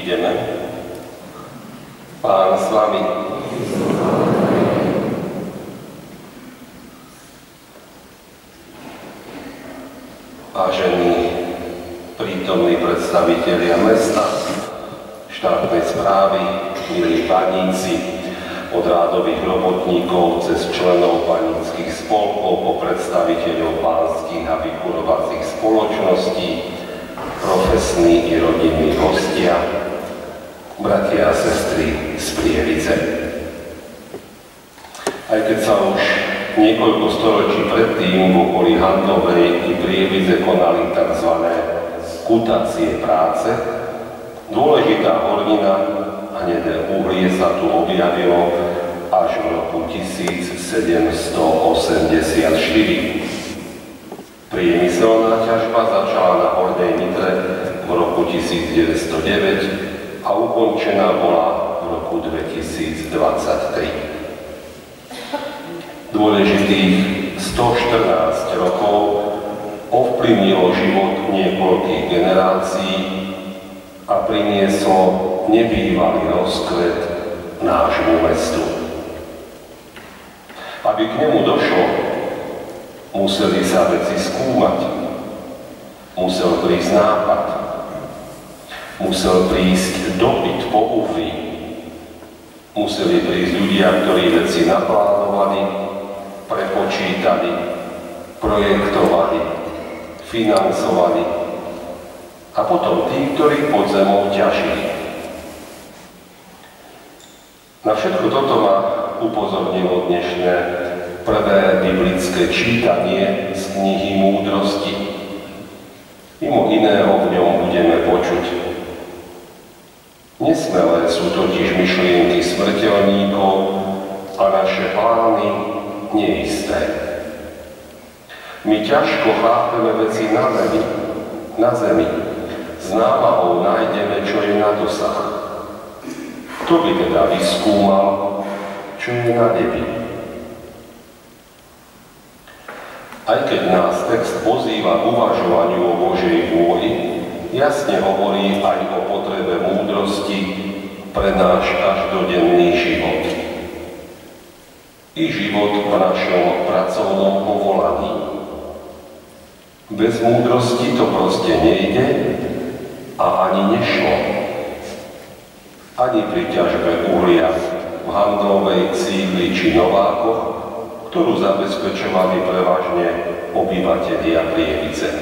Ideme. Pán s vami. Vážení prítomní predstavitelia mesta, štátnej správy, milí baníci, od rádových robotníkov cez členov baníckych spolkov po predstaviteľov pánskych a vykurovacích spoločností, profesní i rodinní hostia, bratia a sestry z Prievidze. Aj keď sa už niekoľko storočí predtým v okolí Handlovej i Prievidze konali tzv. Kutacie práce, dôležitá hornina a hnedé uhlie sa tu objavilo až v roku 1784. Priemyselná ťažba začala na Hornej Nitre v roku 1909 a ukončená bola v roku 2023. Dôležitých 114 rokov ovplyvnilo život niekoľkých generácií a prinieslo nebývalý rozkvet nášmu mestu. Aby k nemu došlo, museli sa veci skúmať, musel prísť nápad, musel prísť dopyt po uhli, museli prísť ľudia, ktorí veci naplánovali, prepočítali, projektovali, financovali a potom tí, ktorí pod zemou ťažili. Na všetko toto ma upozornilo dnešné prvé biblické čítanie z knihy Múdrosti. Mimo iného v ňom budeme počuť. Nesmelé sú totiž myšlienky smrteľníkov a naše plány neisté. My ťažko chápeme veci na zemi. S námahou nájdeme, čo je na dosah. Kto by teda vyskúmal, čo je na nebi? Aj keď nás text pozýva k uvažovaniu o Božej vôli, jasne hovorí aj o potrebe múdrosti pre náš každodenný život. I život v našom pracovnom povolaní. Bez múdrosti to proste nejde a ani nešlo. Ani pri ťažbe uhlia v Handlovej, Cígli či Novákoch, ktorú zabezpečovali prevažne obyvatelia Prievidze.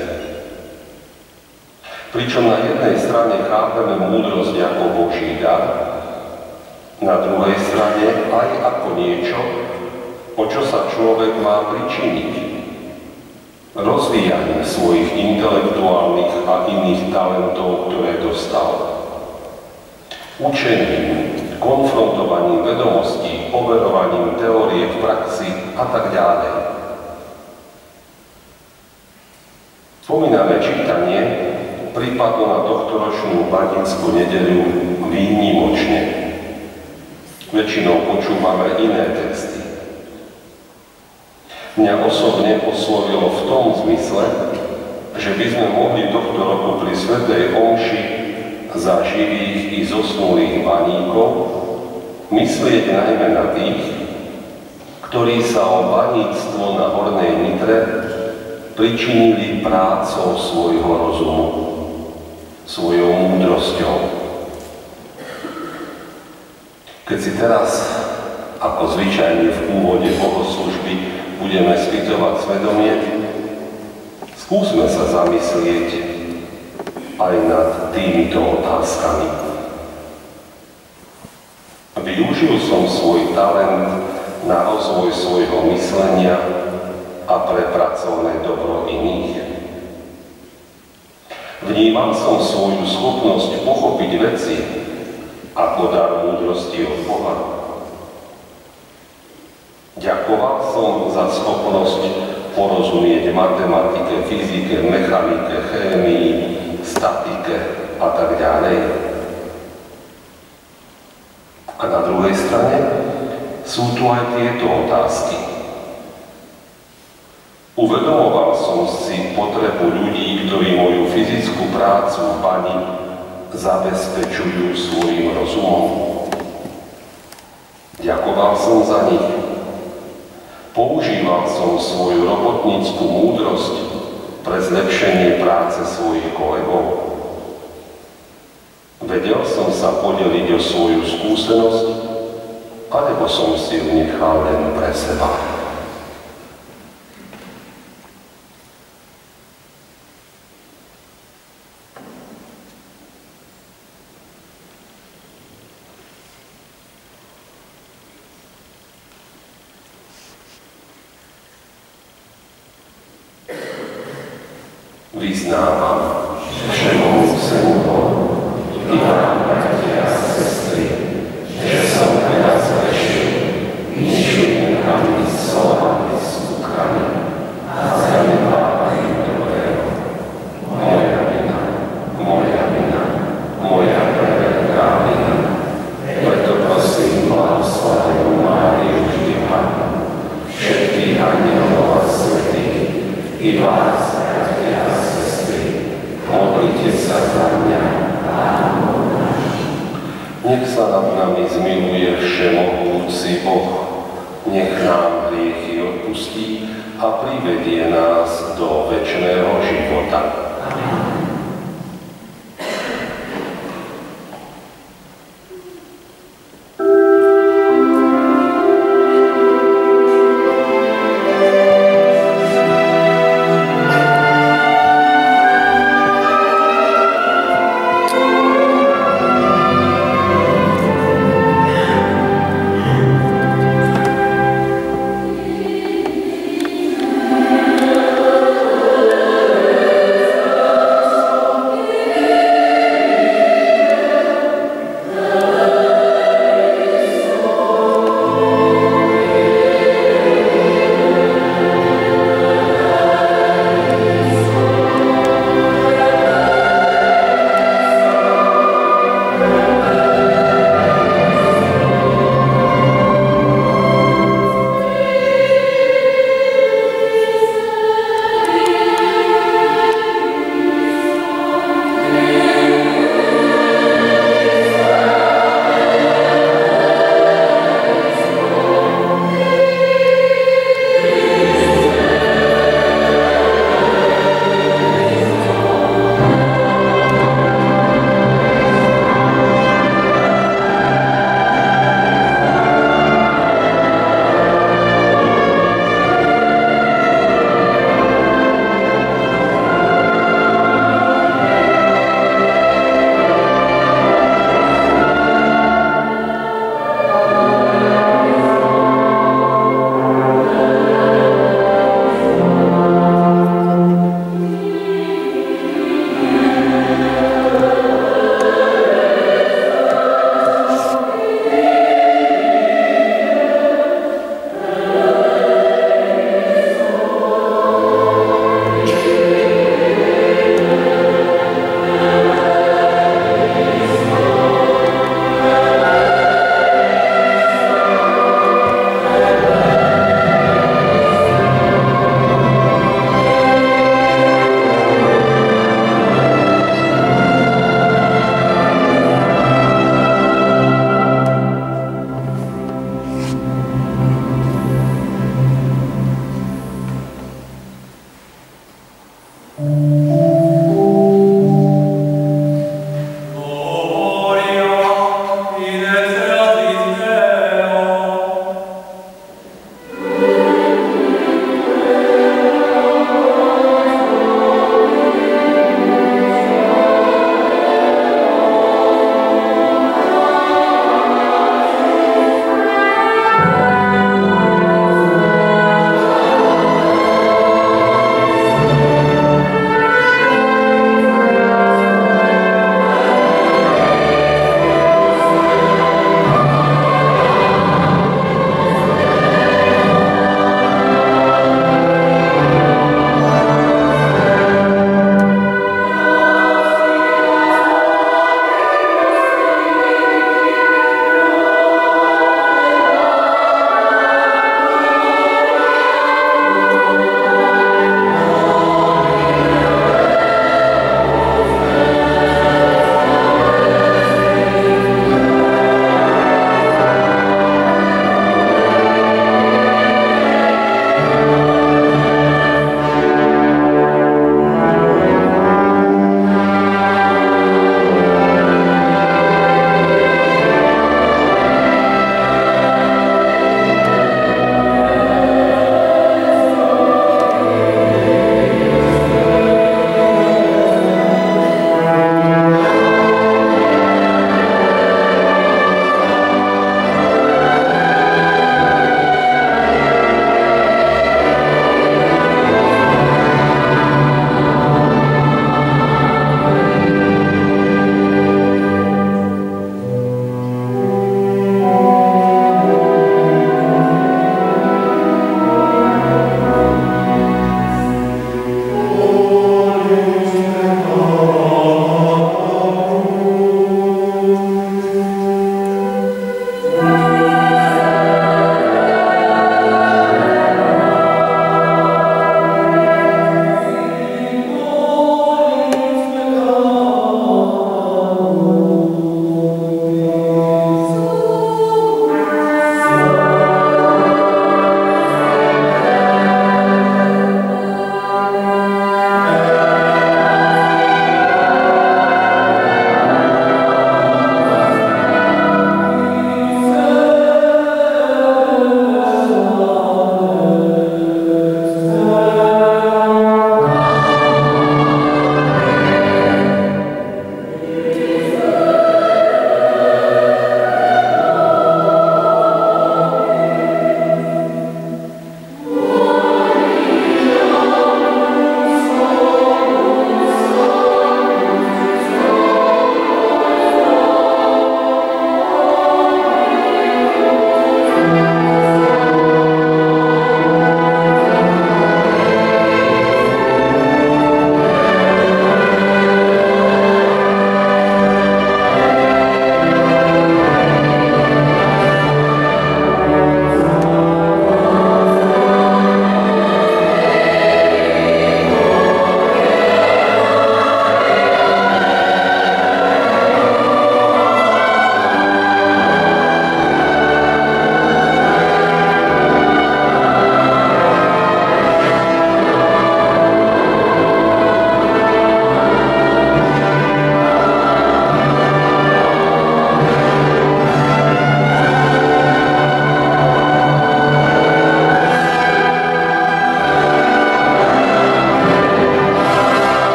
Pričom na jednej strane chápeme múdrosť ako Boží dar, na druhej strane aj ako niečo, o čo sa človek má pričiniť. Rozvíjaním svojich intelektuálnych a iných talentov, ktoré dostal. Učením, konfrontovaním vedomostí, overovaním teórie v praxi a tak ďalej. Spomínané čítanie pripadlo na tohtoročnú banícku nedeľu výnimočne. Väčšinou počúvame iné texty. Mňa osobne oslovilo v tom zmysle, že by sme mohli tohto roku pri svätej omši za živých i zosnulých baníkov myslieť najmä na tých, ktorí sa o baníctvo na Hornej Nitre pričinili prácou svojho rozumu, svojou múdrosťou. Keď si teraz, ako zvyčajne v úvode bohoslužby, budeme spýtovať svedomie, skúsme sa zamyslieť aj nad týmito otázkami. Využil som svoj talent na rozvoj svojho myslenia a pre pracovné dobro iných. Vnímal som svoju schopnosť pochopiť veci ako dar múdrosti od Boha. Ďakoval som za schopnosť porozumieť matematike, fyzike, mechanike, chémii, statike a tak ďalej. A na druhej strane sú tu aj tieto otázky. Uvedomoval som si potrebu ľudí, ktorí moju fyzickú prácu v bani zabezpečujú svojim rozumom. Ďakoval som za nich. Používal som svoju robotnícku múdrosť pre zlepšenie práce svojich kolegov. Vedel som sa podeliť o svoju skúsenosť, alebo som si ju nechal len pre seba. Vyznávam všemovúcemu i vám, bratia a sestry, že som veľa zgrešil myšlienkami, slovami, skutkami a zanedbávaním dobrého. Moja vina, moja preveľká vina. Preto prosím blahoslavenú Máriu vždy Pannu, všetkých anielov a svätých i vás, modlite sa za mňa, Pánu náš. Nech sa nad nami zmiluje všemohúci Boh, nech nám hriechy odpustí a privedie nás do večného života. Amen.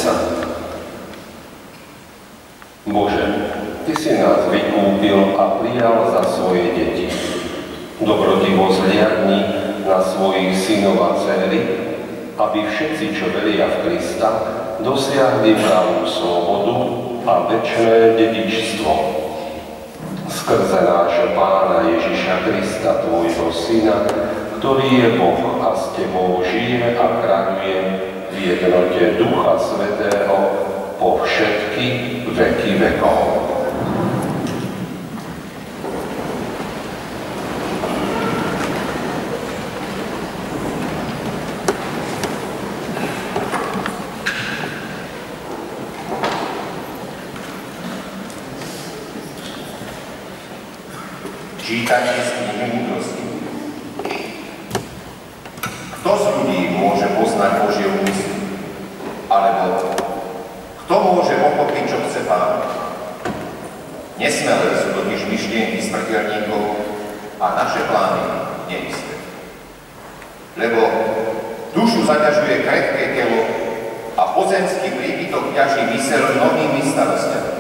sa. Bože, Ty si nás vykúpil a prijal za svoje deti. Dobrotivo zhliadni na svojich synov a dcery, aby všetci, čo veria v Krista, dosiahli pravú slobodu a večné dedičstvo. Skrze nášho Pána Ježiša Krista, Tvojho Syna, ktorý je Boh a s Tebou žije a kráľuje v jednote Ducha Svätého po všetky veky vekov. Čítajte z knihy múdrosti. Kto z ľudí môže poznať Božie úmysly? Alebo kto môže pochopiť, čo chce Pán? Nesmelé sú totiž myšlienky smrteľníkov a naše plány neisté. Lebo dušu zaťažuje krehké telo a pozemský príbytok ťaží myseľ mnohými starostiami.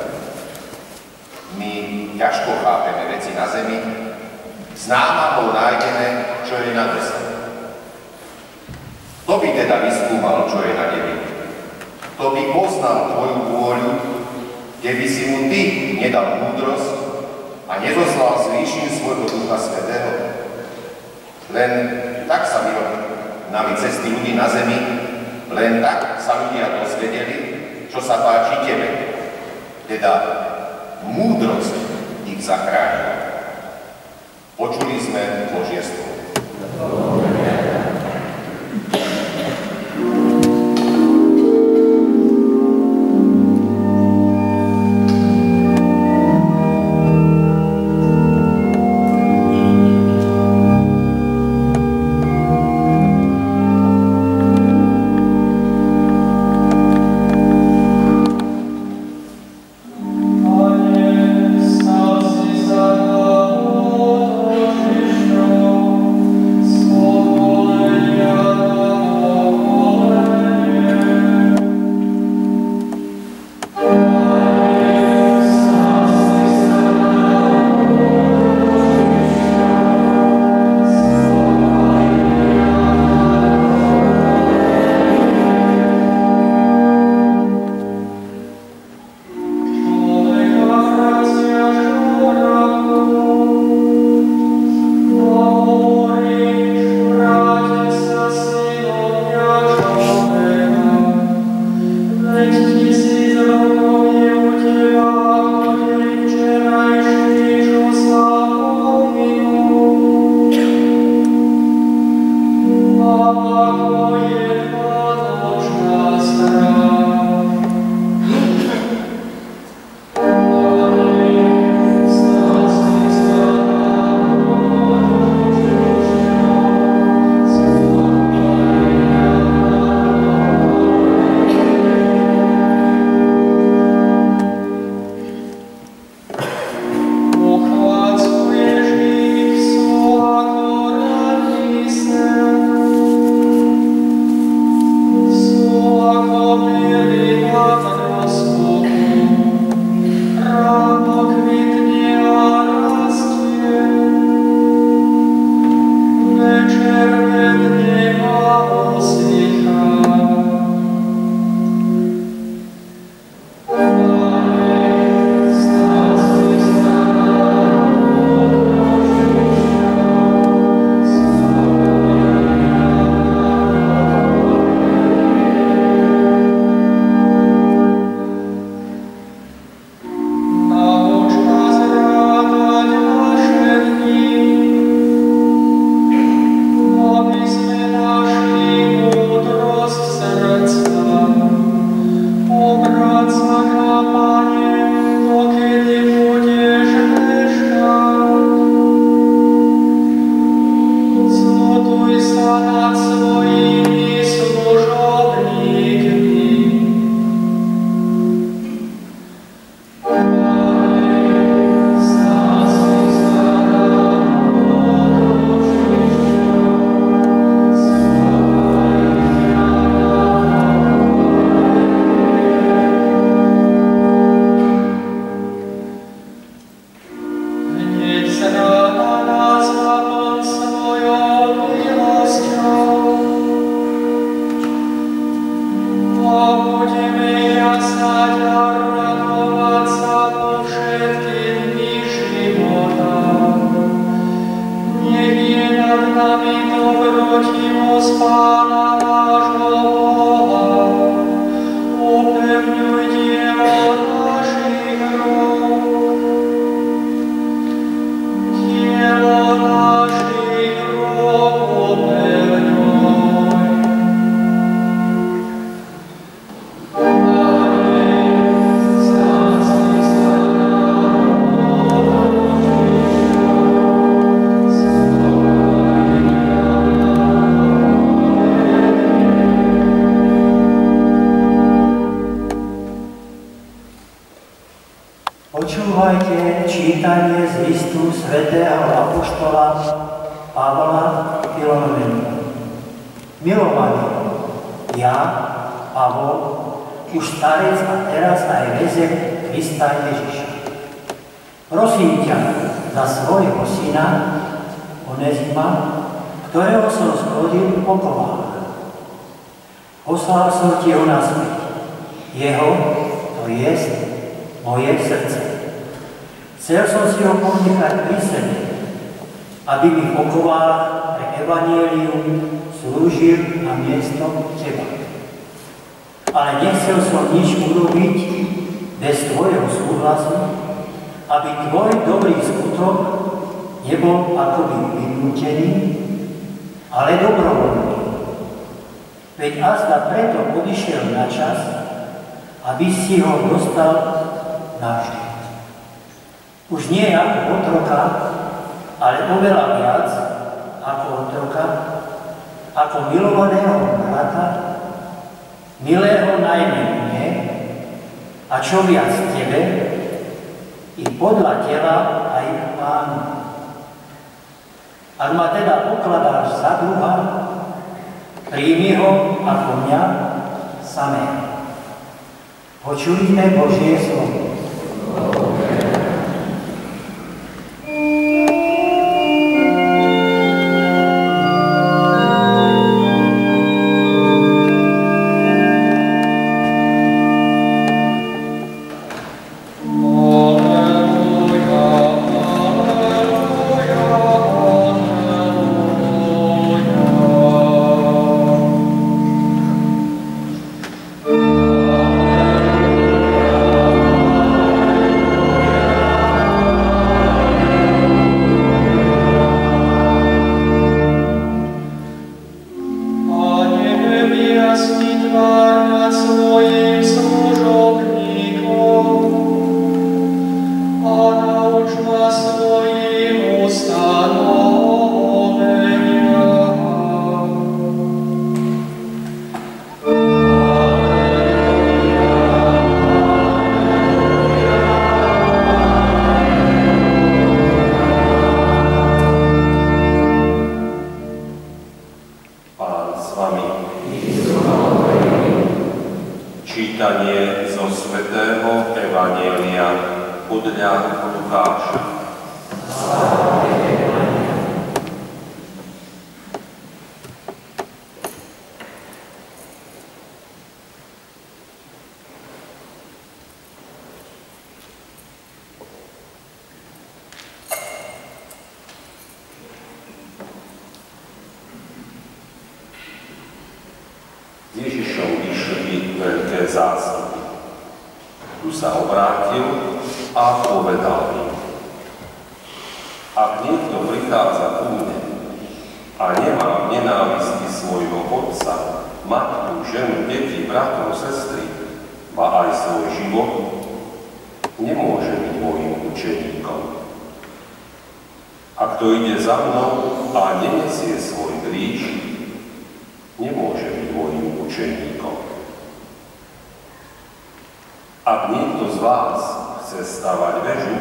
My ťažko chápeme veci na zemi, s námahou nájdeme, čo je na dosah. Kto by teda vyskúmal, čo je na nebi? Kto by poznal tvoju vôľu, keby si mu ty nedal múdrosť a nezoslal z výšin svojho Ducha Svätého? Len tak sa vyrovnali cesty ľudí na zemi, len tak sa ľudia dozvedeli, čo sa páči tebe. Teda múdrosť ich zachránila. Počuli sme Božie slovo. Oh čítanie z listu svätého apoštola Pavla Filoménu. Milovaní, ja, Pavol, už starec a teraz aj väzeň Krista Ježiša. Prosím ťa za svojho syna Onezima, ktorého som splodil v pokovách. Poslal som ti ho naspäť. Jeho, to jest moje srdce. Chcel som si ho ponechať pri sebe, aby mi v okovách pre evanjelium slúžil na miesto teba. Ale nechcel som nič urobiť bez tvojho súhlasu, aby tvoj dobrý skutok nebol akoby vynútený, ale dobrovoľný. Veď azda preto odišiel na čas, aby si ho dostal navždy. Už nie ako otroka, ale oveľa viac ako otroka, ako milovaného brata, milého najmä mne, a čo viac tebe, i podľa tela aj Pánu. Ak ma teda pokladáš za druha, príjmi ho ako mňa samého. Počujme Božie slovo. Čítanie zo svätého evanjelia podľa Lukáša. Ježišom vyšli veľké zástupy. Tu sa obrátil a povedal im: Ak niekto prichádza ku mne a nemá v nenávisti svojho otca, matku, ženu, deti, bratov, sestry, má aj svoj život, nemôže byť môjim učeníkom. A kto ide za mnou a nenesie svoj kríž, nemôže byť môjim učeníkom. Ak niekto z vás chce stavať väžu,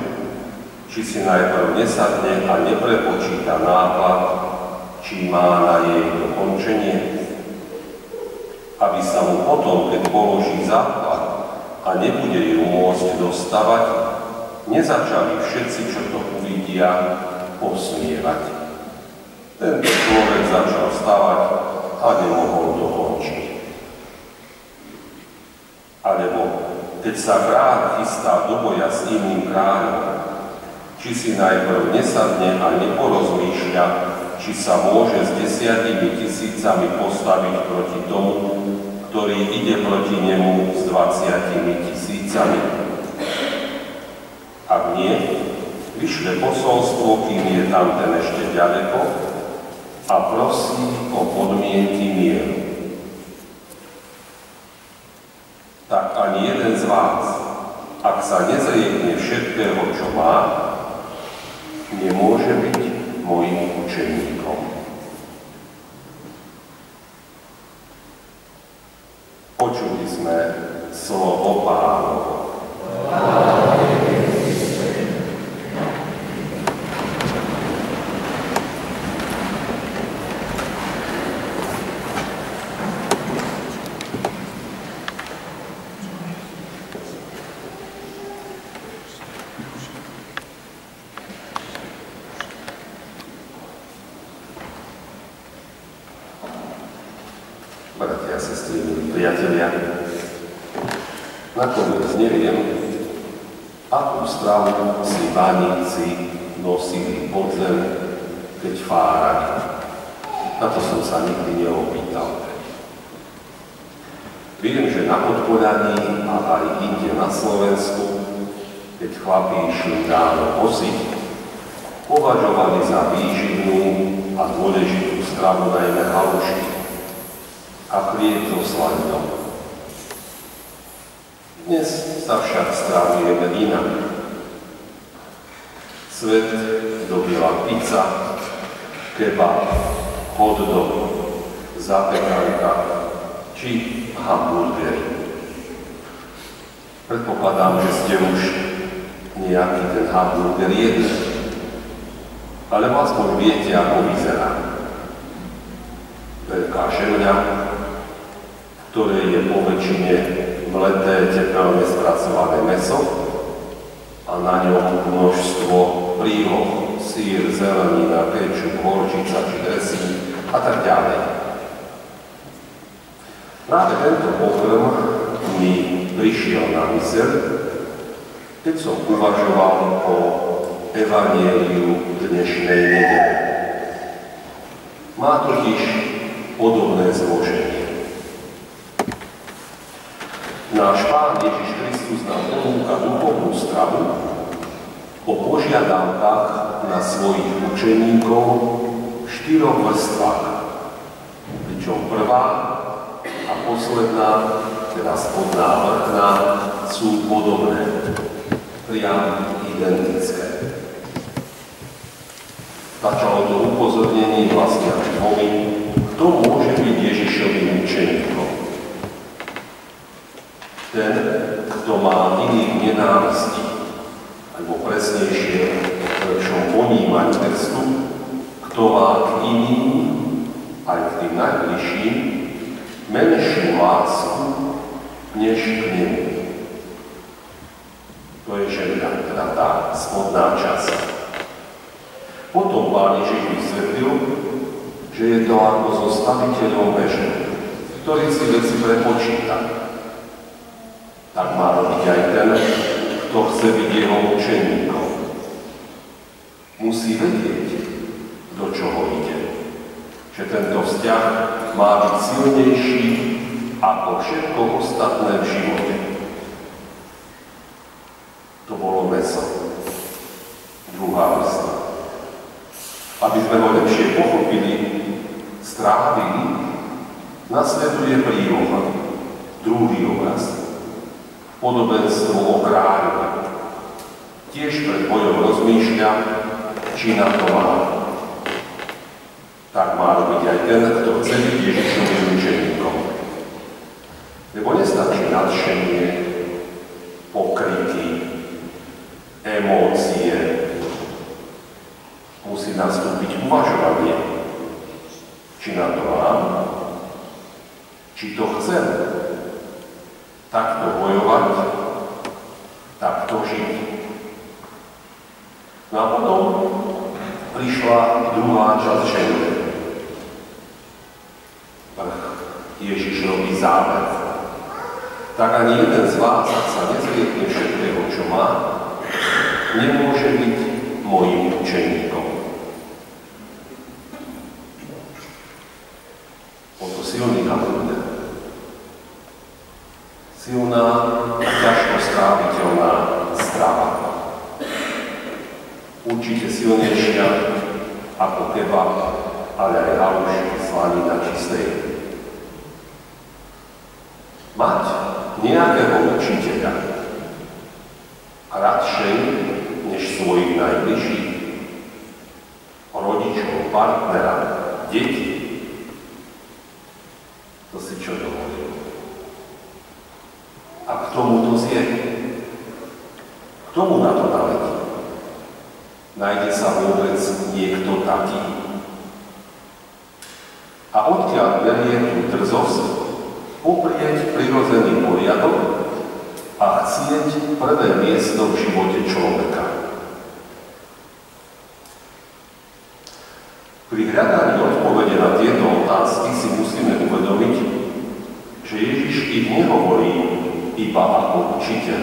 či si najprv nesadne a neprepočíta náklad, či má na jej dokončenie, aby sa mu potom, keď položí základ a nebude ju môcť dostavať, nezačali všetci, čo to uvidia, posmievať. Tento človek začal stavať a nemohol dokončiť. Alebo keď sa kráľ chystá do boja s iným kráľom, či si najprv nesadne a neporozmýšľa, či sa môže s 10 000 postaviť proti tomu, ktorý ide proti nemu s 20 000. Ak nie, vyšle posolstvo, kým je tam ten ešte ďaleko, a prosí o podmienky mieru. Tak ani jeden z vás, ak sa nezriekne všetkého, čo má, nemôže byť mojím učeníkom. Počuli sme slovo Pánovo. milí priatelia, nakoniec neviem, akú stravu si baníci nosili pod zem, keď fárali. Na to som sa nikdy neopýtal. Viem, že na Podpoľaní a aj inde na Slovensku, keď chlapi išli ráno kosiť, považovali za výživnú a dôležitú stravu najmä halušky a chlieb so slaninou. Dnes sa však stravujeme inak. Svet dobila pizza, kebab, hot dog, zapekanka či hamburgery. Predpokladám, že ste už nejaký ten hamburger jedli, ale aspoň viete, ako vyzerá. Veľká žemľa, v ktorej je po väčšine mleté tepelne spracované mäso a na ňom množstvo príloh, sír, zelenina, kečup, horčica či dressing a tak ďalej. Práve tento pokrm mi prišiel na myseľ, keď som uvažoval o evanjeliu dnešnej nedele. Má totiž podobné zloženie. Náš Pán Ježiš Kristus nám ponúka duchovnú stravu o požiadavkách na svojich učeníkov v 4 vrstvách, pričom prvá a posledná, teda spodná a vrchná, sú podobné, priam identické. Začalo to upozornenie vlastne až dvomi, kto môže byť Ježišovým učeníkom. Ten, kto má iných nenávistí, alebo presnejšie v lepšom ponímaní textu, kto má k iným, aj k tým najbližším, menšiu lásku, než k nemu. To je žemľa, teda tá spodná časť. Potom Pán Ježiš vysvetlil, že je to ako so staviteľom veže, ktorý si veci prepočíta. Tak má robiť aj ten, kto chce byť jeho učeníkom. Musí vedieť, do čoho ide. Že tento vzťah má byť silnejší ako všetko ostatné v živote. To bolo mäso. Druhá vrstva. Aby sme ho lepšie pochopili, strávili, nasleduje príloha, druhý obraz. Podobenstvo o kráľovi. Tiež pred bojom rozmýšľa, či na to má. Tak má robiť aj ten, kto chce byť Ježišovým učeníkom. Lebo nestačí nadšenie, pokryty, emócie. Musí nastúpiť uvažovanie, či na to mám, či to chcem. Takto bojovať, takto žiť. No a potom prišla druhá časť žemle. Ježiš robí záver. Tak ani jeden z vás, ak sa nezriekne všetkého, čo má, nemôže byť mojím učeníkom. O to silný kalendář. Silná a ťažko stráviteľná strava. Určite silnejšia ako kebab, ale aj halušky, slanina čistej. Mať nejakého učiteľa radšej než svojich najbližších, rodičov, partnera, detí. To si čo dovolil? A k tomu to zje. K tomu na to naletí. Nájde sa vôbec niekto taký. A odkiaľ berie tú drzosť, poprieť prirodzený poriadok a chcieť prvé miesto v živote človeka. Pri hľadaní odpovede na tieto otázky si musíme uvedomiť, že Ježiš ich nehovorí iba ako učiteľ,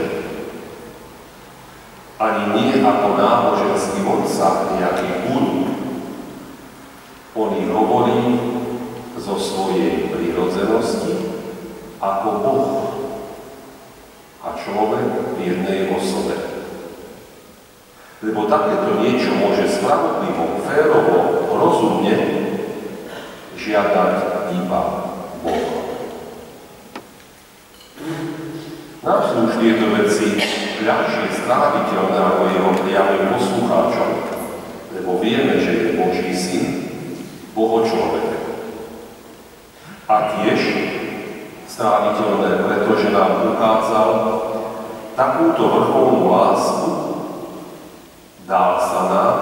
ani nie ako náboženský vodca, nejaký guru. On ich hovorí zo svojej prirodzenosti ako Boh a človek v jednej osobe. Lebo takéto niečo môže spravodlivo, férovo, rozumne žiadať iba Boh. Nám sú už tieto veci ľahšie stráviteľné ako jeho priamym poslucháčom, lebo vieme, že je Boží syn, Bohočlovek. A tiež stráviteľné, pretože nám ukázal takúto vrcholnú lásku, dal sa nám,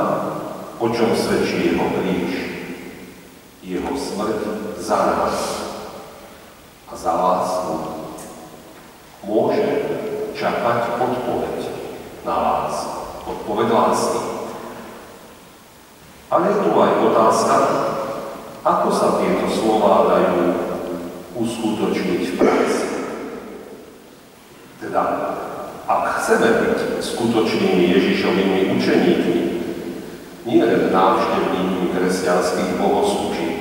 o čom svedčí jeho kríž, jeho smrť za nás. A za lásku môže čakať odpoveď na lásku, odpoveď lásky. Ale je tu aj otázka, ako sa tieto slová dajú uskutočniť v praxi. Teda, ak chceme byť skutočnými Ježišovými učeníkmi, nie len návštevníkmi kresťanských bohoslúžieb.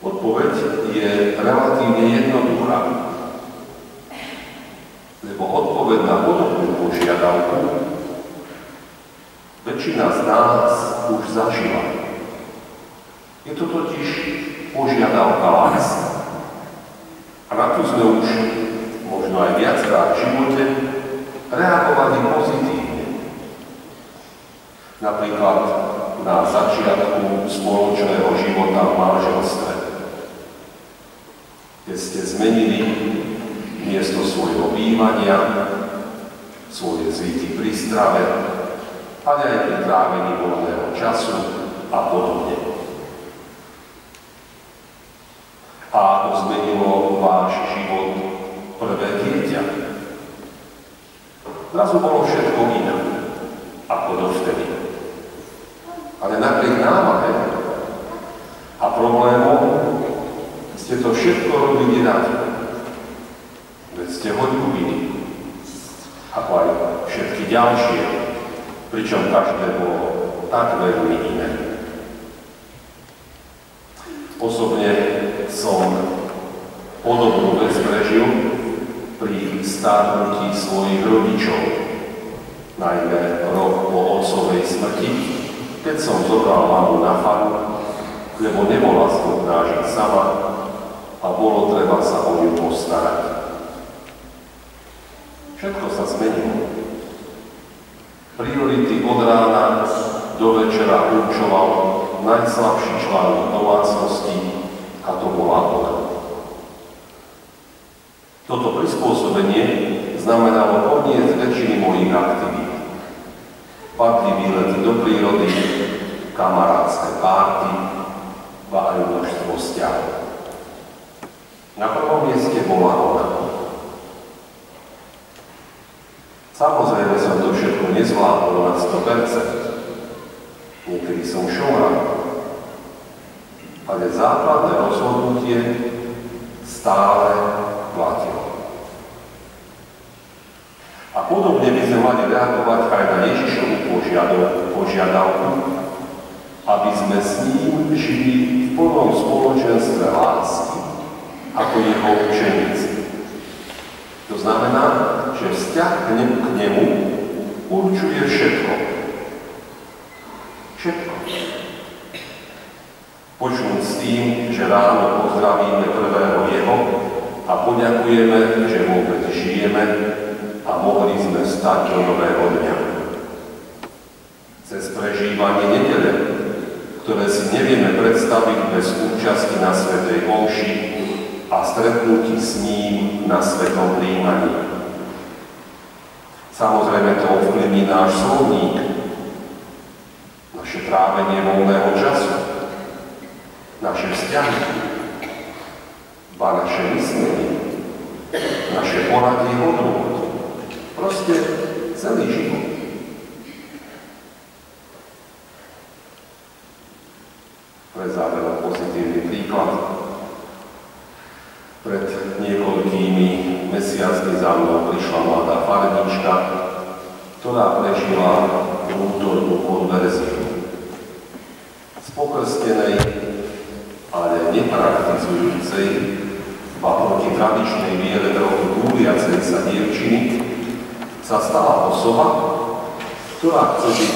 Odpoveď je relatívne jednoduchá, lebo odpoveď na podobnú požiadavku väčšina z nás už zažila. Je to totiž požiadavka lásky. A na to sme už možno aj viackrát v živote reagovali pozitívne. Napríklad na začiatku spoločného života v manželstve, kde ste zmenili miesto svojho bývania, svoje zvyky pri strave, ale aj pri trávení voľného času a podobne. A ako zmenilo váš život prvé dieťa. Zrazu bolo všetko iné, ako dovtedy. Ale napriek námahe a problémom ste to všetko robili radi. Veď ste ho ľúbili, ako aj všetky ďalšie, pričom každé bolo tak veľmi iné. Osobne som podobnú vec prežil pri starnutí svojich rodičov, najmä rok po otcovej smrti, keď som zobral mamu na faru, lebo nebola schopná žiť sama a bolo treba sa o ňu postarať. Všetko sa zmenilo. Priority od rána do večera určoval najslabší člán domácnosti, a to bola ona. Toto prispôsobenie znamenalo koniec väčšiny mojich aktivít. Padli výlety do prírody, kamarátske párty, ba aj množstvo vzťahov. Na prvom mieste bola ona. Samozrejme som to všetko nezvládol na 100%. Niekedy som šomral. Ale základné rozhodnutie stále platilo. A podobne by sme mali reagovať aj na Ježišovu požiadavku, aby sme s ním žili v plnom spoločenstve lásky, ako jeho učeníci. To znamená, že vzťah k nemu určuje všetko. Všetko. Počnúť s tým, že ráno pozdravíme prvého jeho a poďakujeme, že vôbec žijeme a mohli sme vstať do nového dňa. Cez prežívanie nedele, ktoré si nevieme predstaviť bez účasti na svätej omši a stretnutí s ním na svätom príjmaní. Samozrejme to ovplyvní náš slovník, naše trávenie voľného času, naše vzťahy, ba naše myslenie, naše poradie hodnôt, proste celý život. Pre záver pozitívny príklad. Pred niekoľkými mesiacmi za mnou prišla mladá farníčka, ktorá prežila vnútornú konverziu. Z pokrstenej, ale nepraktizujúcej, a proti tradičnej viere trochu búriacej sa dievčiny, sa stala osoba, ktorá chce byť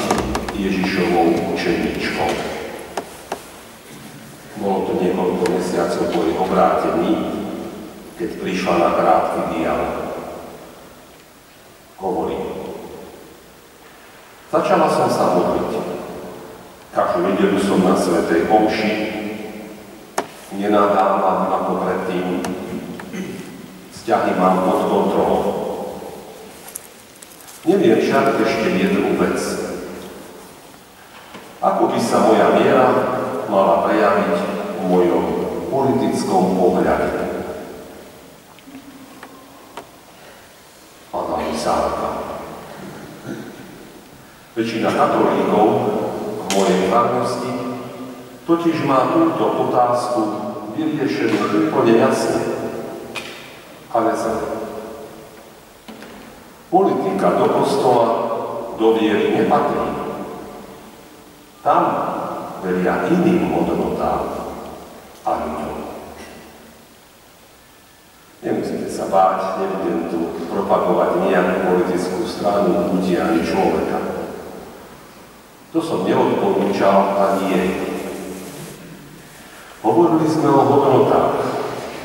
Ježišovou učeníčkou. Bolo to niekoľko mesiacov po jej obrátení, keď prišla na krátky dialog. Hovorí: začala som sa modliť. Každú nedeľu som na svätej omši, nenadávam ako predtým, vzťahy mám pod kontrolou. Neviem však ešte jednu vec. Ako by sa moja viera mala prejaviť v mojom politickom pohľade. Analizárka. Väčšina katolíkov v mojej farnosti totiž má túto otázku vyriešenú úplne jasne. Ale politika do kostola, do viery nepatrí. Tam veria iným hodnotám a ľuďom. Nemusíte sa báť, nebudem tu propagovať nejakú politickú stranu, ľudí ani človeka. To som neodporúčal ani jej. Hovorili sme o hodnotách,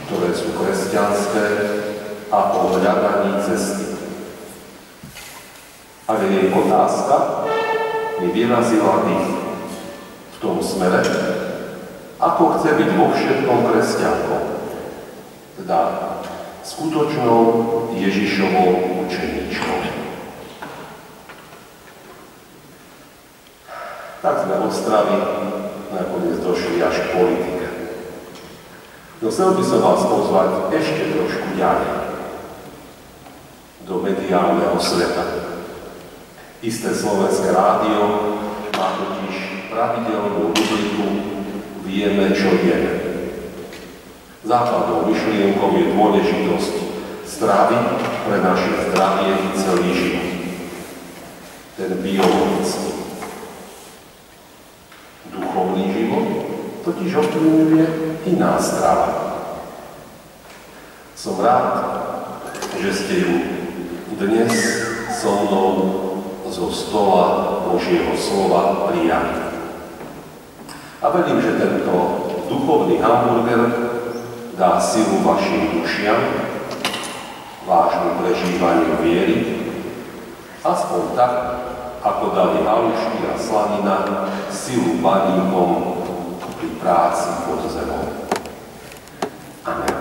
ktoré sú kresťanské, a o hľadaní cesty. Ale jej otázka mi vyrazila dých v tom smere, ako chce byť vo všetkom kresťankou, teda skutočnou Ježišovou učeníčkou. Tak sme od Stravy nakoniec došli až k politike. No chcel by som vás pozvať ešte trošku ďalej do mediálneho sveta. Isté slovenské rádio má totiž pravidelnú rubriku Vieme, čo vieme. Základnou myšlienkou je dôležitosť stravy pre naše zdravie celý život. Ten biologický. Duchovný život totiž ovplyvňuje iná strava. Som rád, že ste ju dnes so mnou zo stola Božieho slova prijali. A verím, že tento duchovný hamburger dá silu vašim dušiam, vášmu prežívaniu viery, aspoň tak, ako dali halušky a slanina silu baníkom pri práci pod zemou. Amen.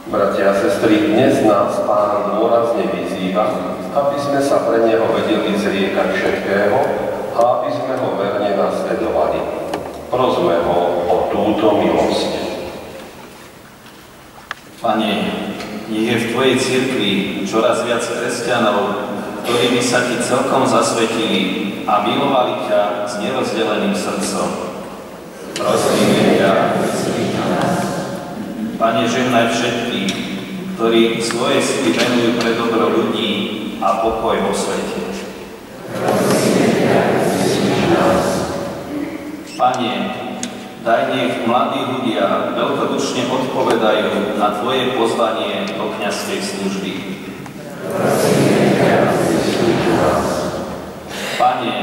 Bratia a sestry, dnes nás Pán dôrazne vyzýva, aby sme sa pre Neho vedeli zriekať všetkého a aby sme Ho verne nasledovali. Prosme Ho o túto milosť. Pane, nech je v Tvojej cirkvi čoraz viac kresťanov, ktorí by sa Ti celkom zasvetili a milovali ťa s nerozdeleným srdcom. Prosíme ťa, Pane, žehnaj všetkých, ktorí svoje sily venujú pre dobro ľudí a pokoj vo svete. Pane, daj nech mladí ľudia veľkodušne odpovedajú na Tvoje pozvanie do kňazskej služby. Pane,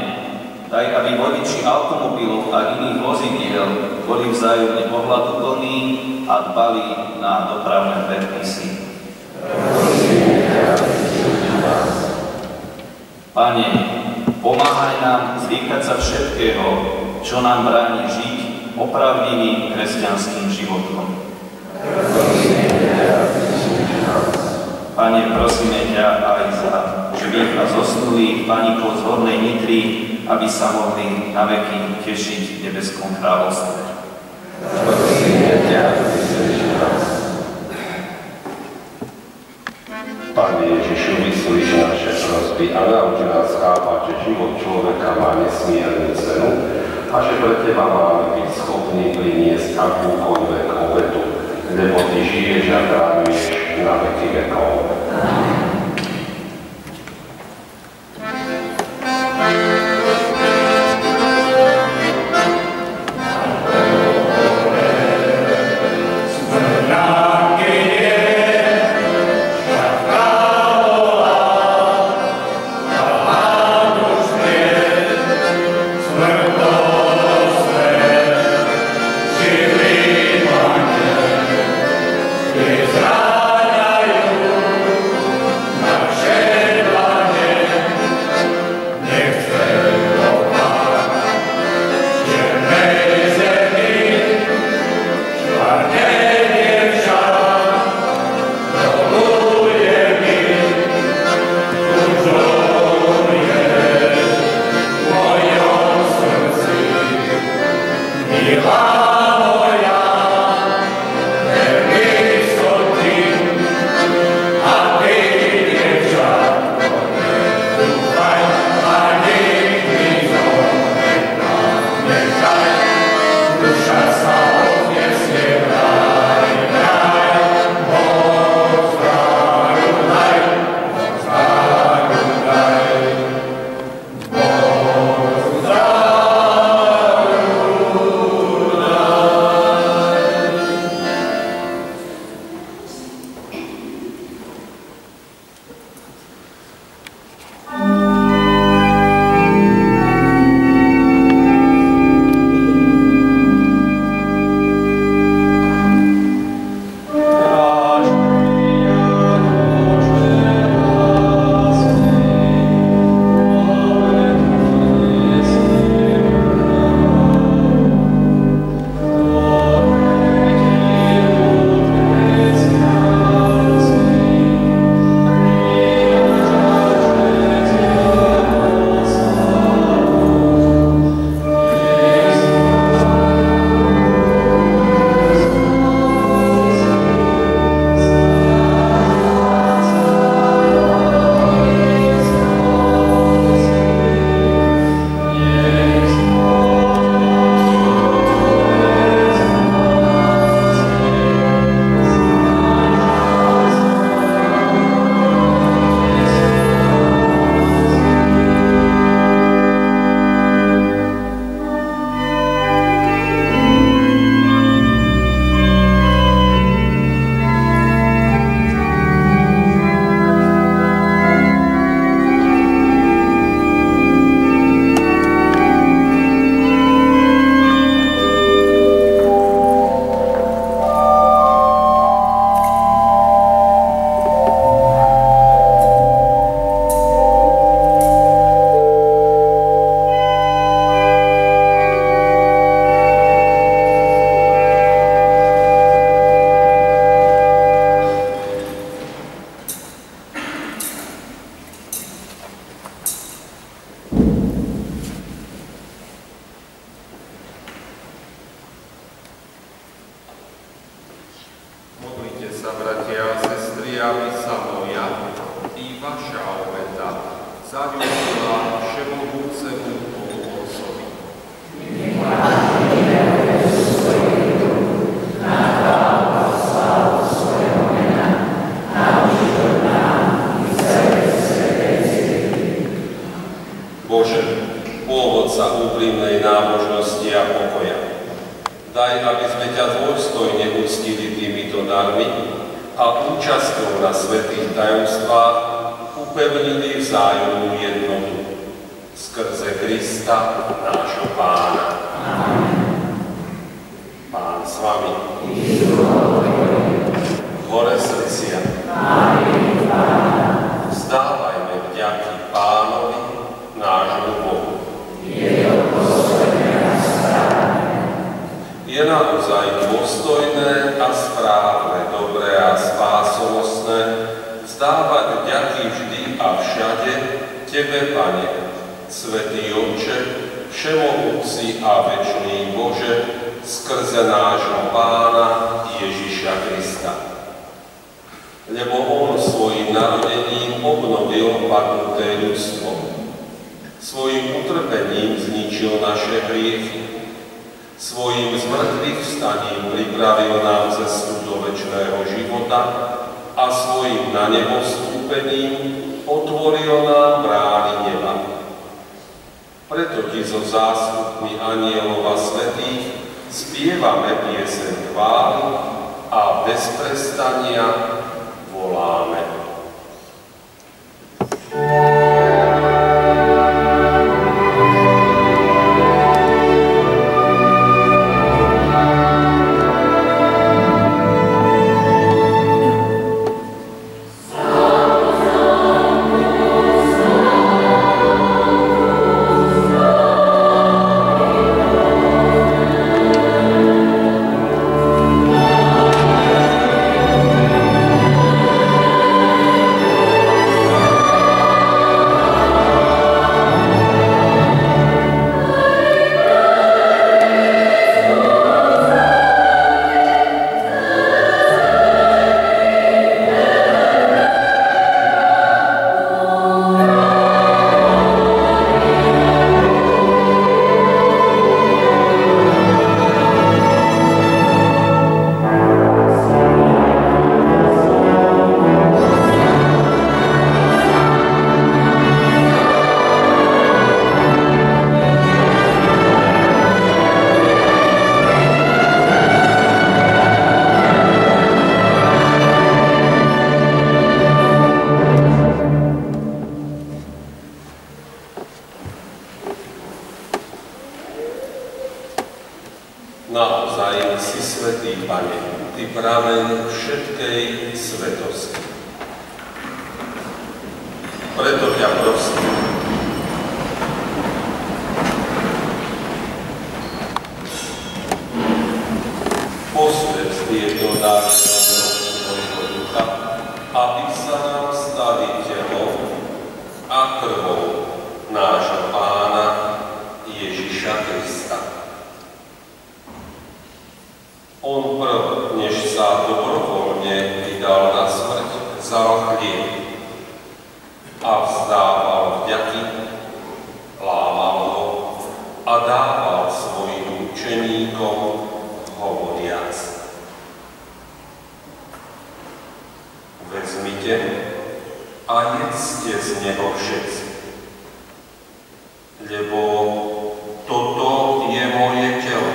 daj, aby vodiči automobilov a iných vozidiel boli vzájomne ohľaduplní a dbali na dopravné predpisy. Pane, pomáhaj nám zriekať sa všetkého, čo nám bráni žiť opravdivým kresťanským životom. Pane, prosíme ťa aj za život a zosnulých paníkov z Hornej Nitry, aby sa mohli na veky tešiť v nebeskom kráľovstve. Pane Ježišu, vyslíš naše prosby a nauč nás chápať, že život človeka má nesmiernu cenu a že pre Teba máme byť schopní priniesť akúkoľvek obetu, lebo Ty žiješ a kráľuješ na veky vekov. sa, bratia a sestry, aby sa moja i vaša obeta zaľúbila všemohúcemu Bohu Otcovi. Bože, pôvod sa úprimnej nábožnosti a pokoja. Daj, aby sme ťa dôstojne uctili týmito darmi a účasťou na svätých tajomstvách upevnili vzájomnú jednotu. Skrze Krista, nášho Pána. Pán s vami. Hore srdcia. Vzdávajme vďaky Pánovi, nášmu Bohu. Je naozaj dôstojné a správne, dobré a spásonosné vzdávať vďaky vždy a všade Tebe, Pane, Svätý Otče, všemohúci a večný Bože, skrze nášho Pána Ježiša Krista. Lebo On svojim narodením obnovil padnuté ľudstvo. Svojim utrpením zničil naše hriechy. Svojím zmrtvých vstaním pripravil nám cestu do večného života a svojim na nebo vstúpením otvoril nám brány neba. Preto Ti so zástupmi anielov a svätých spievame pieseň chvály a bez prestania voláme. Naozaj si svätý, Pane, Ty prameň všetkej svetosti. Preto ťa prosím, posväť tieto dary svojho ducha, aby sa nám stali telom a krvou nášho Pána Ježiša Krista. On prv, než sa dobrovoľne vydal na smrť, vzal chlieb a vzdával vďaky, lámal ho a dával svojim učeníkom, hovoriac: Vezmite a jedzte z neho všetci, lebo toto je moje telo,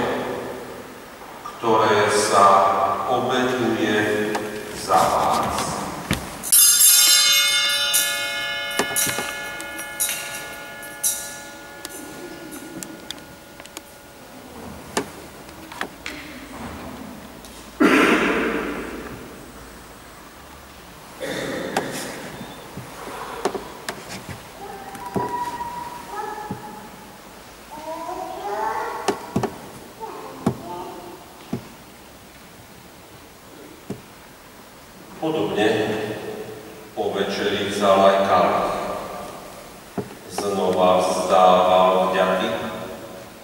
ktoré sa obetuje za vás. Podobne po večeri vzal aj kalich, znova vzdával vďaky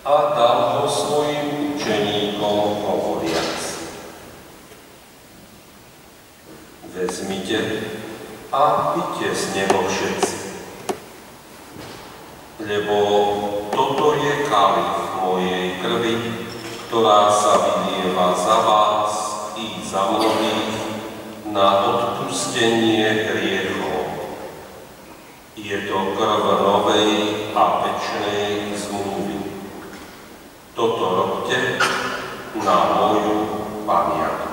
a dal ho svojim učeníkom, hovoriac: a pite z neho všetci. Lebo toto je kalich mojej krvi, ktorá sa vylieva za vás i za mnohých na odpustenie hriechov. Je to krv novej a večnej zmluvy. Toto robte na moju pamiatku.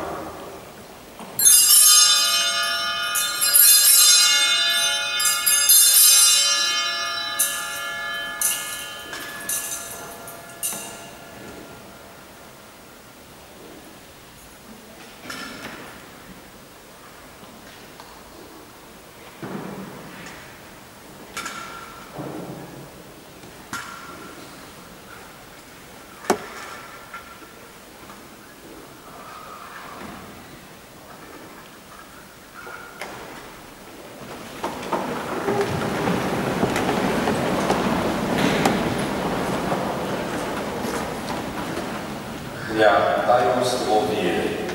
Tajomstvo viery.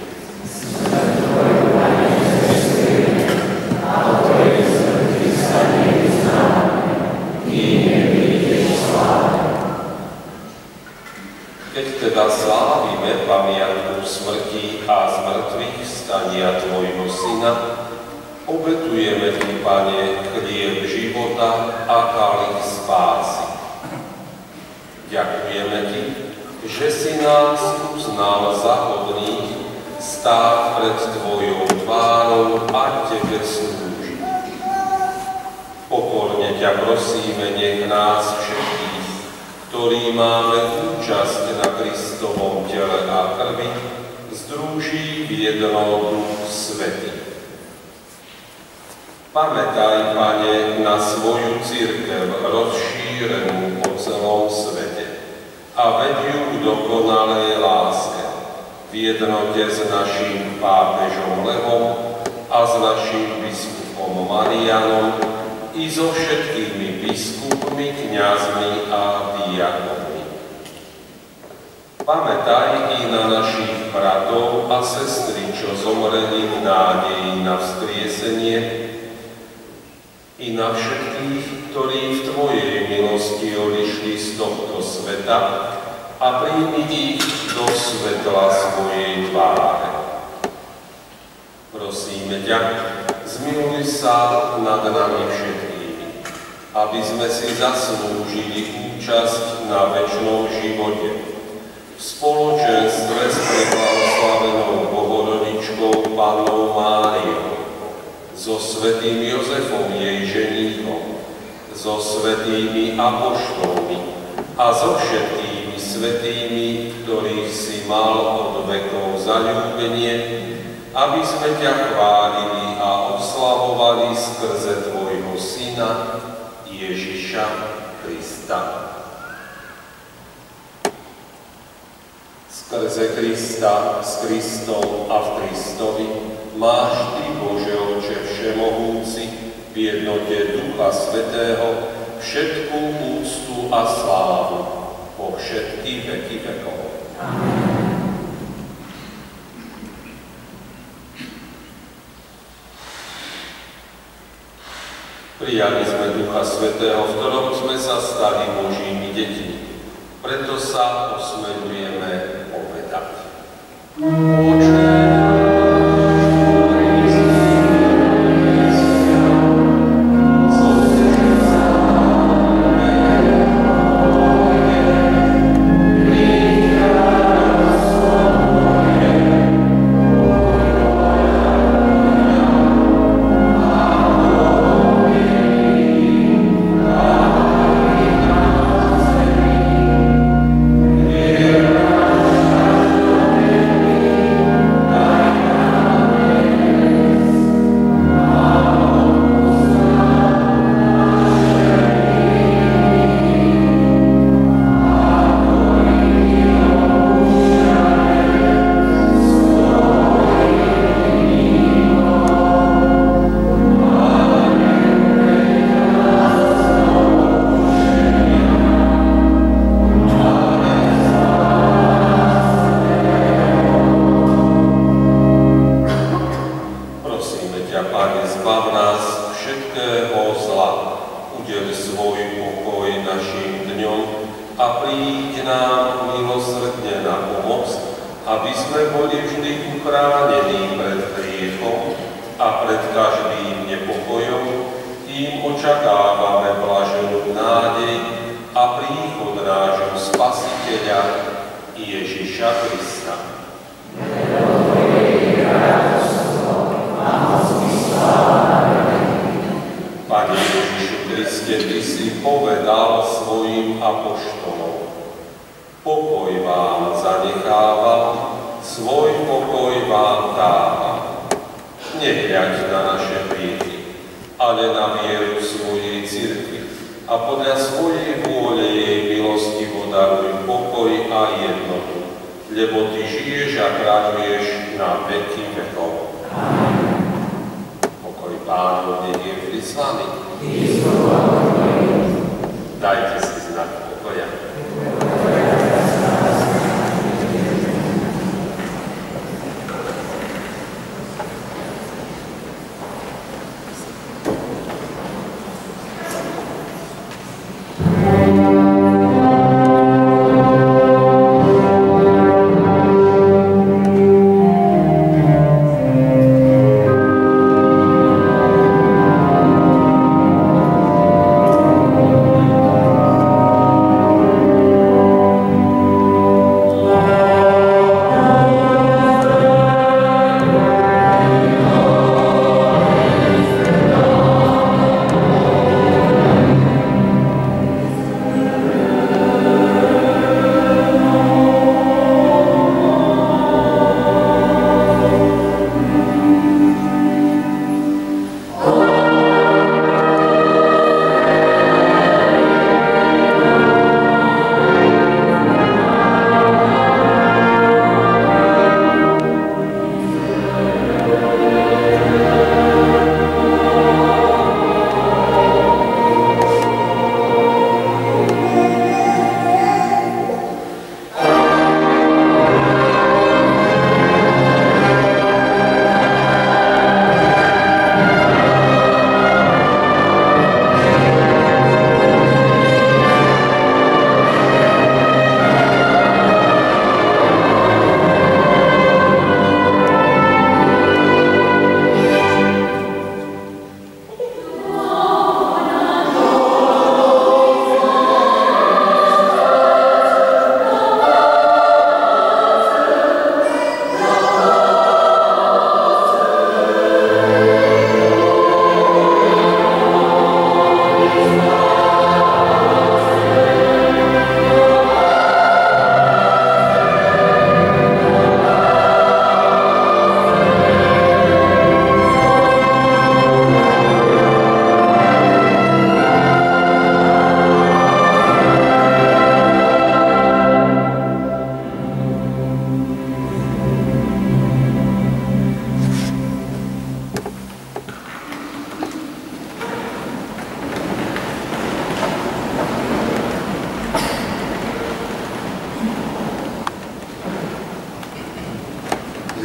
Keď teda slávime pamiatku smrti a zmrtvých stania Tvojho Syna, obetujeme Ti, Pane, chlieb života a kalich spásy. Ďakujeme Ti, že si nás uznal za hodných stáť pred Tvojou tvárou a Tebe slúžiť. Pokorne ťa prosíme, nech nás všetkých, ktorí máme účasť na Kristovom tele a krvi, združí v jedno Duch Svätý. Pamätaj, Pane, na svoju cirkev rozšírenú po celom svete a vedí ju k dokonalej láske, v jednote s naším pápežom Levom a s naším biskupom Marianom i so všetkými biskupmi, kňazmi a diakonmi. Pamätaj i na našich bratov a sestry, čo zomreli v nádeji na vzkriesenie, i na všetkých, ktorí v Tvojej milosti odišli z tohto sveta a príjmi ich do svetla svojej tváre. Prosíme ťa, zmiluj sa nad nami všetkými, aby sme si zaslúžili účasť na večnom živote v spoločenstve s preblahoslavenou Bohorodičkou Pannou Máriou, so svätým Jozefom, jej ženíchom, so svätými apoštolmi a so všetkými svätými, ktorých si mal od vekov zaľúbenie, aby sme ťa chválili a oslavovali skrze Tvojho Syna, Ježiša Krista. Skrze Krista, s Kristom a v Kristovi máš Ty, Bože Otče všemohúci, v jednote Ducha Svätého, všetkú úctu a slávu po všetky veky vekov. Prijali sme Ducha Svätého, v ktorom sme sa stali Božími deťmi. Preto sa osmeľujeme povedať. príď nám milosrdne na pomoc, aby sme boli vždy uchránení pred hriechom a pred každým nepokojom, kým očakávame blaženú nádej a príchod nášho Spasiteľa Ježiša Krista. Pane Ježišu Kriste, Ty si povedal svojim apoštolom: pokoj vám zanechávam, svoj pokoj vám dávam. Nehľaď na naše hriechy, ale na vieru svojej cirkvi a podľa svojej vôle jej milostivo daruj pokoj a jednotu, lebo Ty žiješ a kráľuješ na veky vekov. Pokoj Pánov nech je vždy s vami. Dajte si znak pokoja.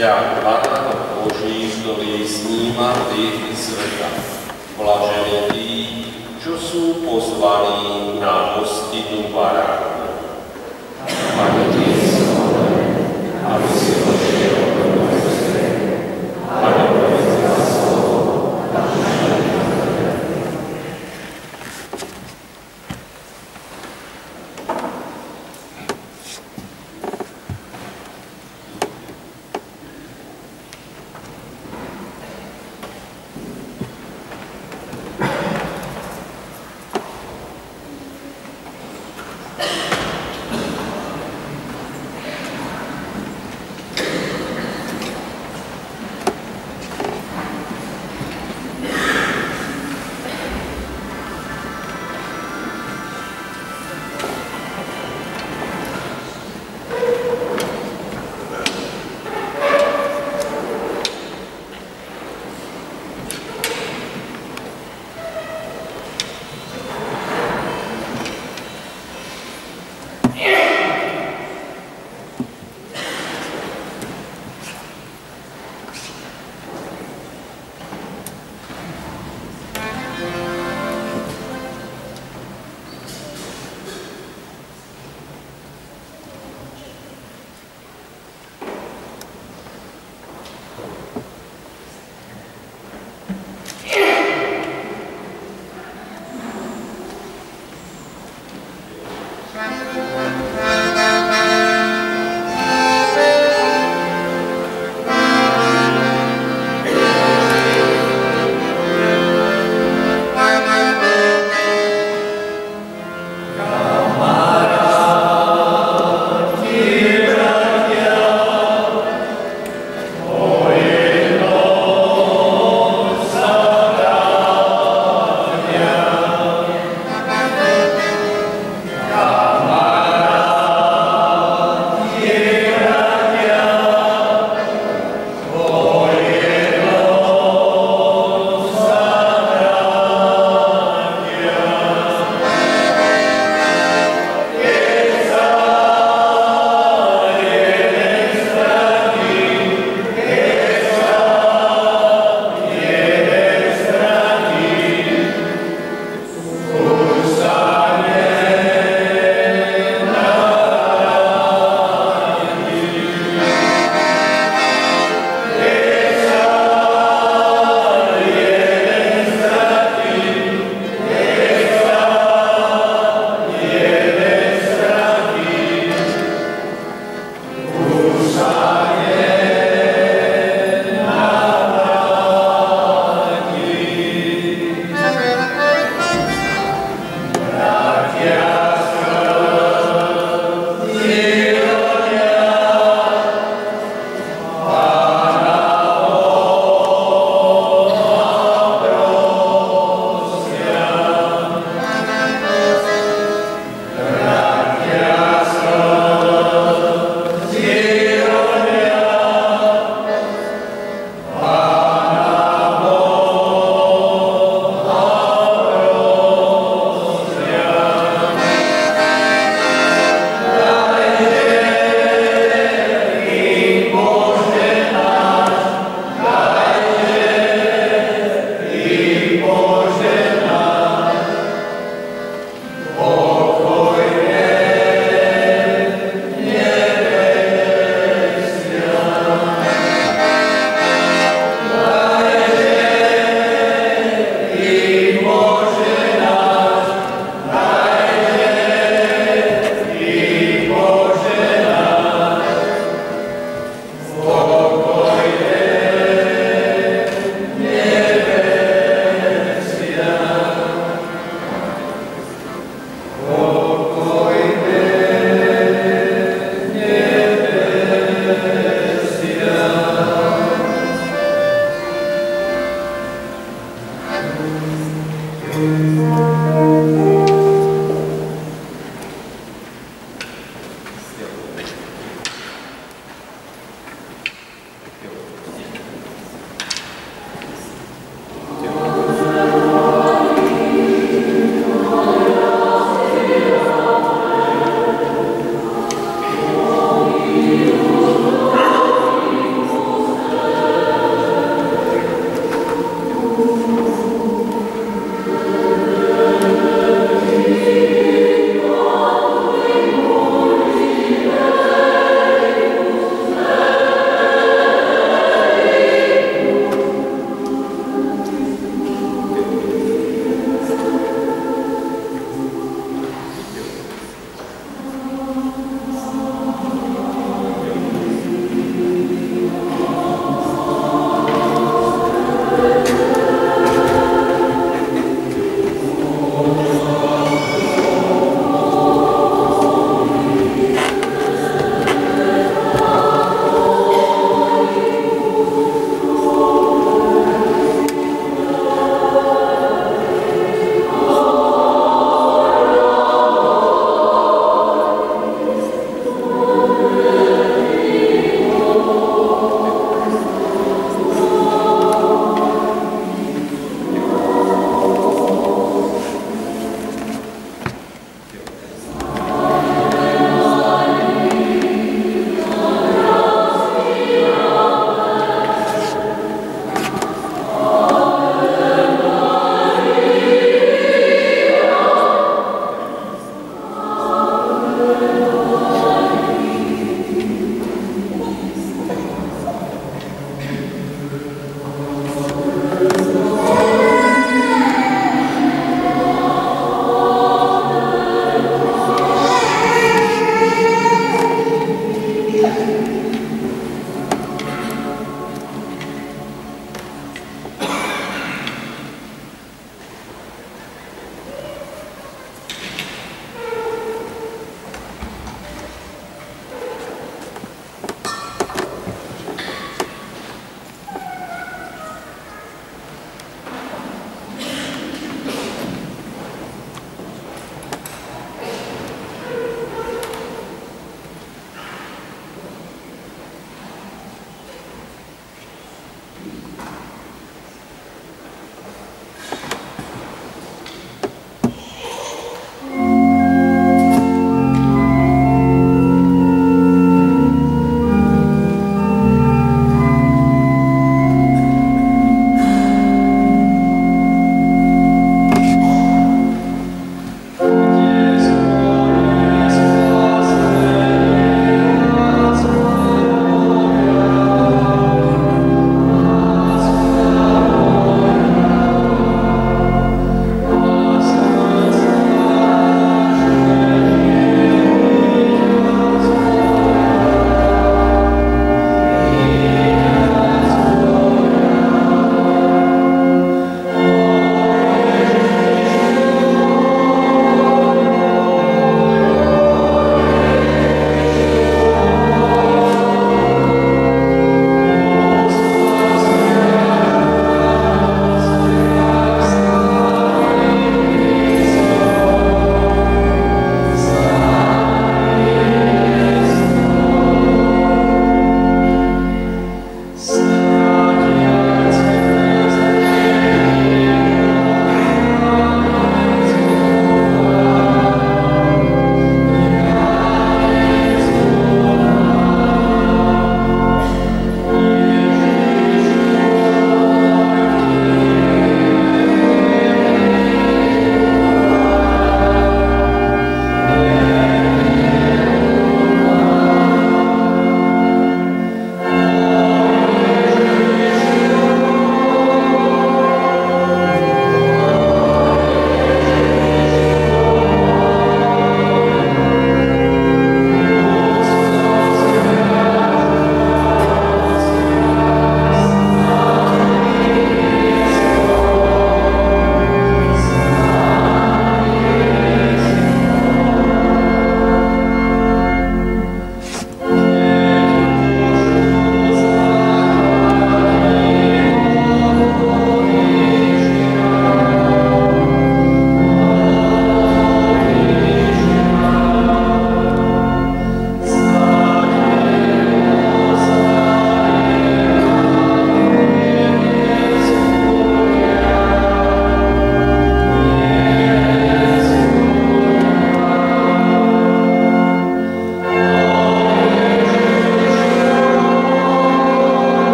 Hľa Baránok Boží, ktorý sníma hriechy sveta. Blažení tí, čo sú pozvaní na hostinu Baránka. Pane, Ty si hovorí, aby si vošiel do môjho stredu. Pane, povedz za slovo, a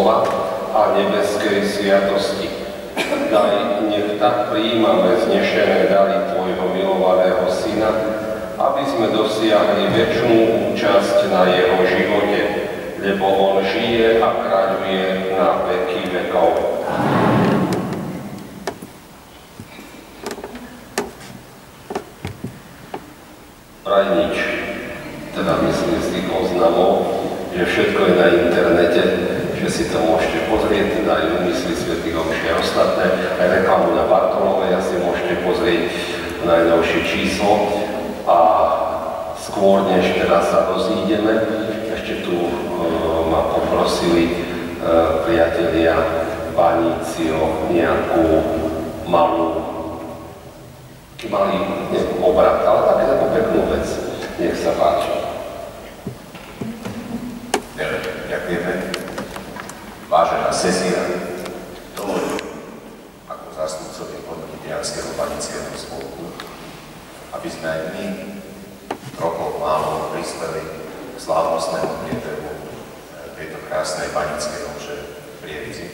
slova a nebeskej sviatosti. Daj, nech tak prijímame znešené dary Tvojho milovaného Syna, aby sme dosiahli večnú účasť na jeho živote, lebo on žije a kráľuje na veky vekov. Vraj nič, teda myslím z tých oznamov, že všetko je na internete, že si to môžete pozrieť, teda aj úmysly svätých omší a ostatné, aj reklamu na Bartolomeja si môžete pozrieť najnovšie číslo. A skôr, než teraz sa rozídeme, ešte tu ma poprosili priatelia baníci o nejakú malý obrat, ale také takú peknú vec. Nech sa páči. Ďakujeme. Vážená Cecília, dovoľujem ako zástupcovia Podnitrianskeho baníckeho spolku, aby sme aj my trochu málo prispeli k slávnostnému priebehu tejto krásnej baníckej omše v Prievidzi.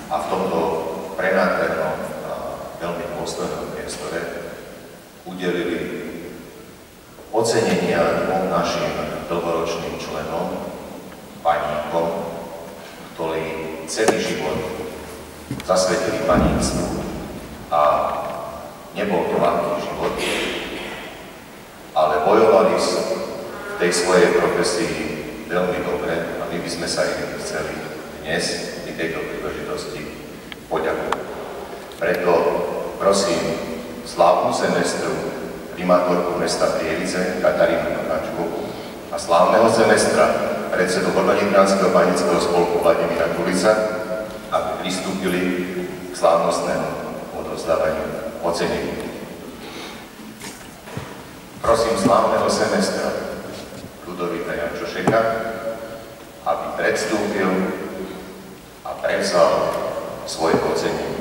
A v tomto prenádhernom a veľmi dôstojnom priestore udelili ocenenia dvom našim dlhoročným členom, baníkom, ktorí celý život zasvetili baníctvu a nebol to ľahký život, ale bojovali v tej svojej profesii veľmi dobre a my by sme sa im chceli dnes pri tejto príležitosti poďakovať. Preto prosím slávnu semestru primátorku mesta Prievidze Katarínu Tokáčkovú a slávneho semestra predsedu Hornonitranskeho baníckeho spolku Vladimíra Kulica, aby pristúpili k slávnostnému odovzdávaniu ocenení. Prosím slávneho semestra Ludovita Jančošeka, aby predstúpil a prevzal svoje ocenenie.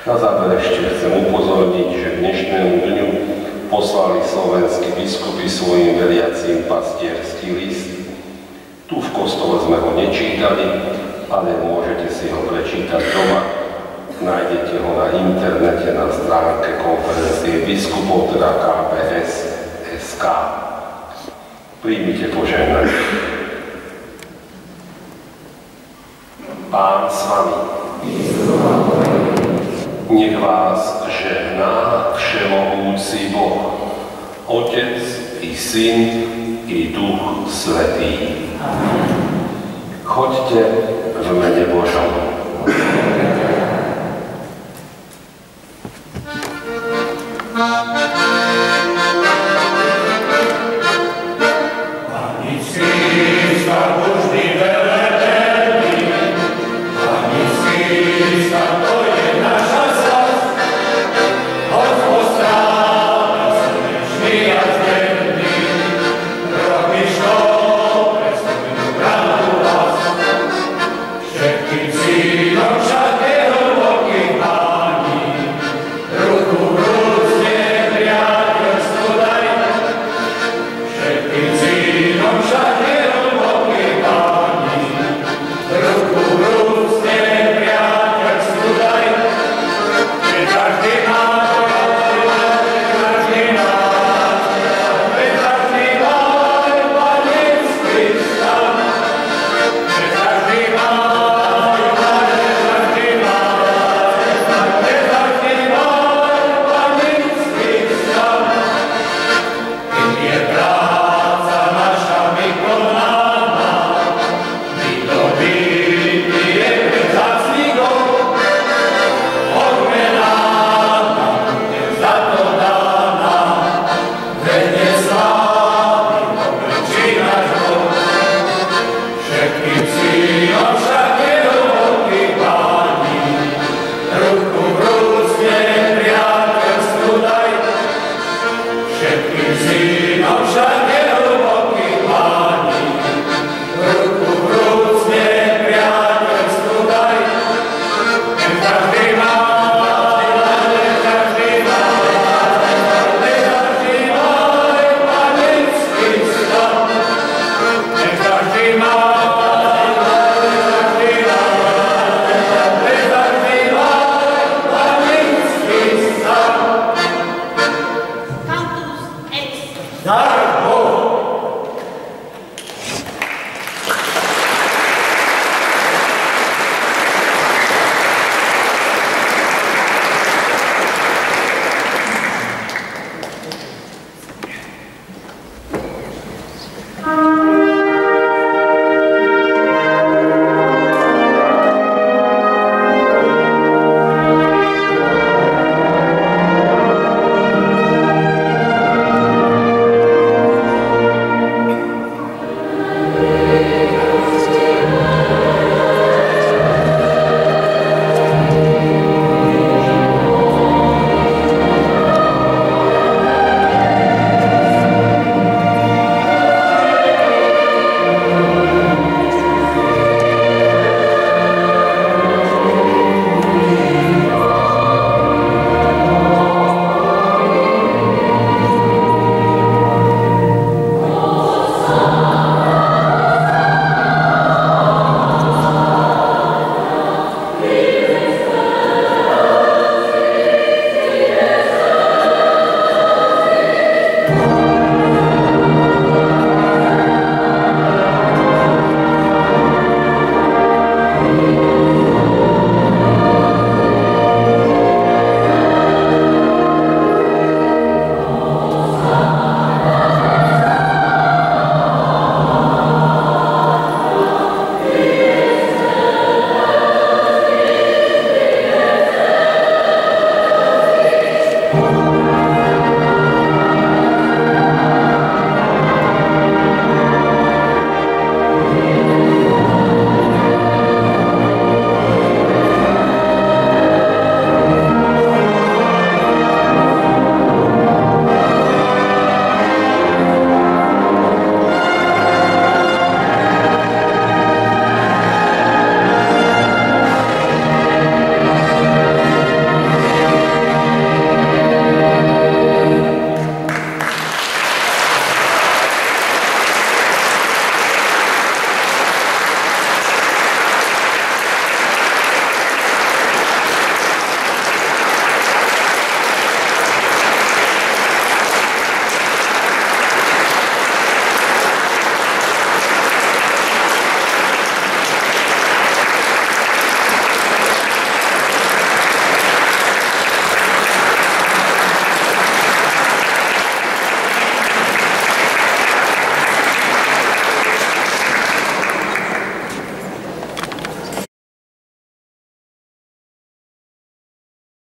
Na záver ešte chcem upozorniť, že k dnešnému dňu poslali slovenskí biskupy svojim veriacím pastierský list. Tu v kostole sme ho nečítali, ale môžete si ho prečítať doma. Nájdete ho na internete na stránke konferencie biskupov, teda KBS.sk. Príjmite požehnanie. Pán s vami. Nech vás žehná všemohúci Boh, Otec i Syn i Duch Svätý. Choďte v mene Božom. Thank you.